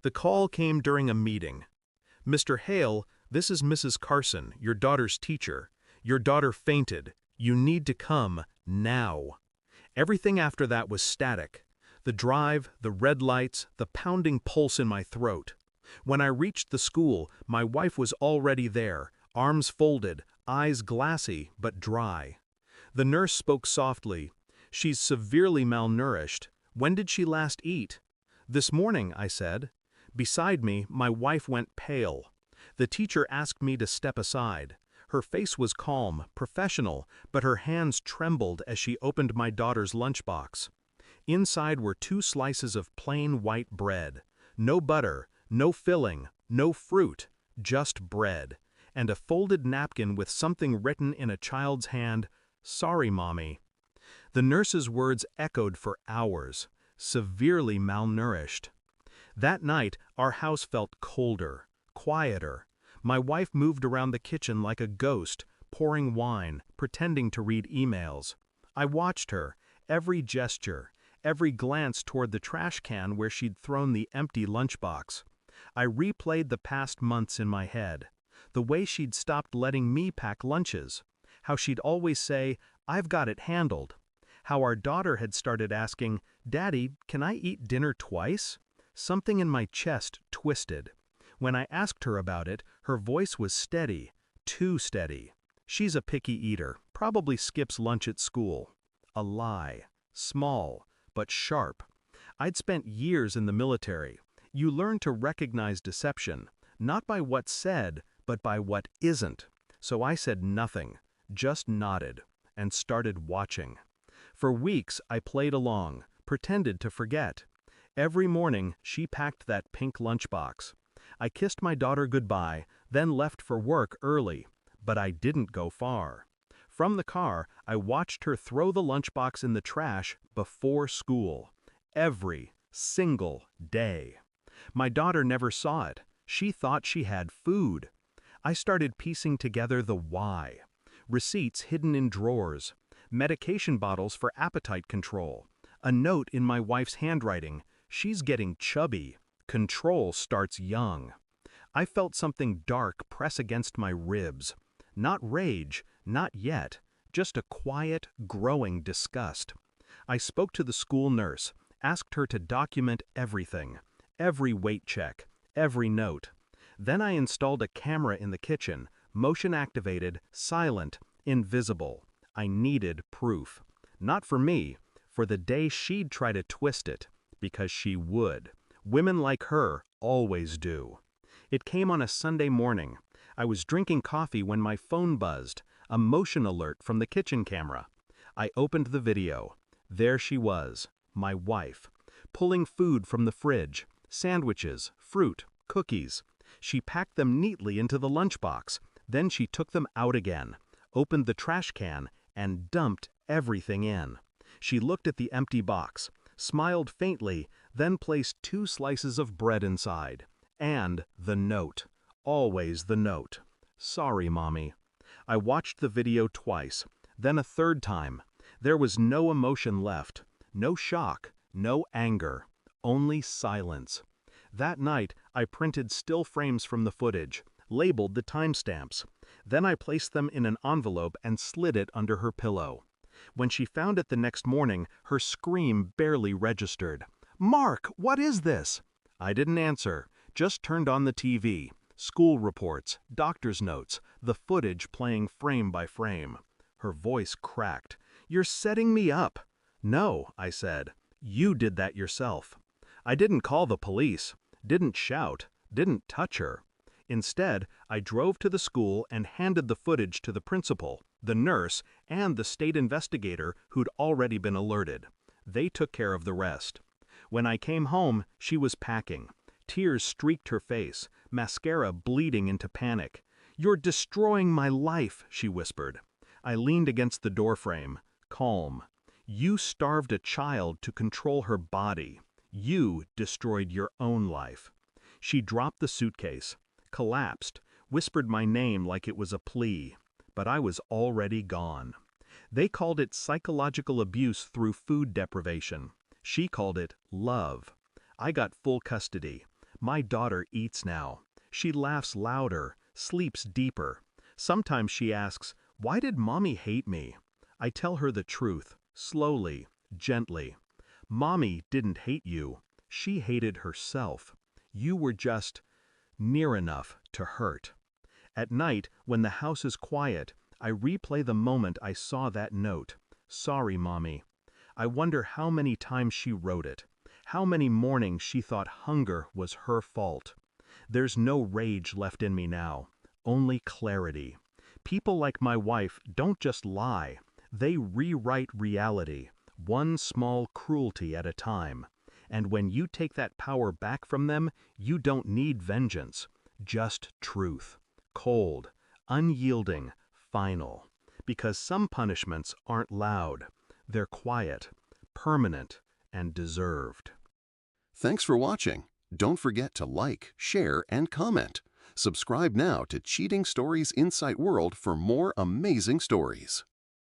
The call came during a meeting. "Mr. Hale, this is Mrs. Carson, your daughter's teacher. Your daughter fainted. You need to come now." Everything after that was static. The drive, the red lights, the pounding pulse in my throat. When I reached the school, my wife was already there, arms folded, eyes glassy but dry. The nurse spoke softly. "She's severely malnourished. When did she last eat?" "This morning," I said. Beside me, my wife went pale. The teacher asked me to step aside. Her face was calm, professional, but her hands trembled as she opened my daughter's lunchbox. Inside were 2 slices of plain white bread. No butter, no filling, no fruit, just bread. And a folded napkin with something written in a child's hand, "Sorry, Mommy." The nurse's words echoed for hours. Severely malnourished. That night, our house felt colder, quieter. My wife moved around the kitchen like a ghost, pouring wine, pretending to read emails. I watched her, every gesture, every glance toward the trash can where she'd thrown the empty lunchbox. I replayed the past months in my head. The way she'd stopped letting me pack lunches. How she'd always say, "I've got it handled." How our daughter had started asking, "Daddy, can I eat dinner twice?" Something in my chest twisted. When I asked her about it, her voice was steady, too steady. She's a picky eater, probably skips lunch at school. A lie. Small, but sharp. I'd spent years in the military. You learn to recognize deception, not by what's said, but by what isn't. So I said nothing, just nodded, and started watching. For weeks I played along, pretended to forget. Every morning she packed that pink lunchbox. I kissed my daughter goodbye, then left for work early, but I didn't go far. From the car, I watched her throw the lunchbox in the trash before school. Every single day. My daughter never saw it. She thought she had food. I started piecing together the why. Receipts hidden in drawers. Medication bottles for appetite control. A note in my wife's handwriting. "She's getting chubby. Control starts young." I felt something dark press against my ribs. Not rage, not yet, just a quiet, growing disgust. I spoke to the school nurse, asked her to document everything, every weight check, every note. Then I installed a camera in the kitchen, motion-activated, silent, invisible. I needed proof. Not for me, for the day she'd try to twist it. Because she would. Women like her always do. It came on a Sunday morning. I was drinking coffee when my phone buzzed, a motion alert from the kitchen camera. I opened the video. There she was, my wife, pulling food from the fridge, sandwiches, fruit, cookies. She packed them neatly into the lunchbox. Then she took them out again, opened the trash can, and dumped everything in. She looked at the empty box, smiled faintly, then placed 2 slices of bread inside. And the note. Always the note. "Sorry, Mommy." I watched the video twice, then a third time. There was no emotion left. No shock, no anger. Only silence. That night, I printed still frames from the footage, labeled the timestamps. Then I placed them in an envelope and slid it under her pillow. When she found it the next morning, her scream barely registered. "Mark, what is this?" I didn't answer, just turned on the TV. School reports, doctor's notes, the footage playing frame by frame. Her voice cracked. "You're setting me up." "No," I said. "You did that yourself." I didn't call the police, didn't shout, didn't touch her. Instead, I drove to the school and handed the footage to the principal, the nurse, and the state investigator who'd already been alerted. They took care of the rest. When I came home, she was packing. Tears streaked her face, mascara bleeding into panic. "You're destroying my life," she whispered. I leaned against the doorframe, calm. "You starved a child to control her body. You destroyed your own life." She dropped the suitcase, collapsed, whispered my name like it was a plea. But I was already gone. They called it psychological abuse through food deprivation. She called it love. I got full custody. My daughter eats now. She laughs louder, sleeps deeper. Sometimes she asks, "Why did Mommy hate me?" I tell her the truth, slowly, gently. Mommy didn't hate you. She hated herself. You were just near enough to hurt. At night, when the house is quiet, I replay the moment I saw that note. "Sorry, Mommy." I wonder how many times she wrote it. How many mornings she thought hunger was her fault. There's no rage left in me now, only clarity. People like my wife don't just lie, they rewrite reality, one small cruelty at a time. And when you take that power back from them, you don't need vengeance, just truth. Cold, unyielding, final. Because some punishments aren't loud, they're quiet, permanent, and deserved. Thanks for watching. Don't forget to like, share, and comment. Subscribe now to Cheating Stories Insight World for more amazing stories.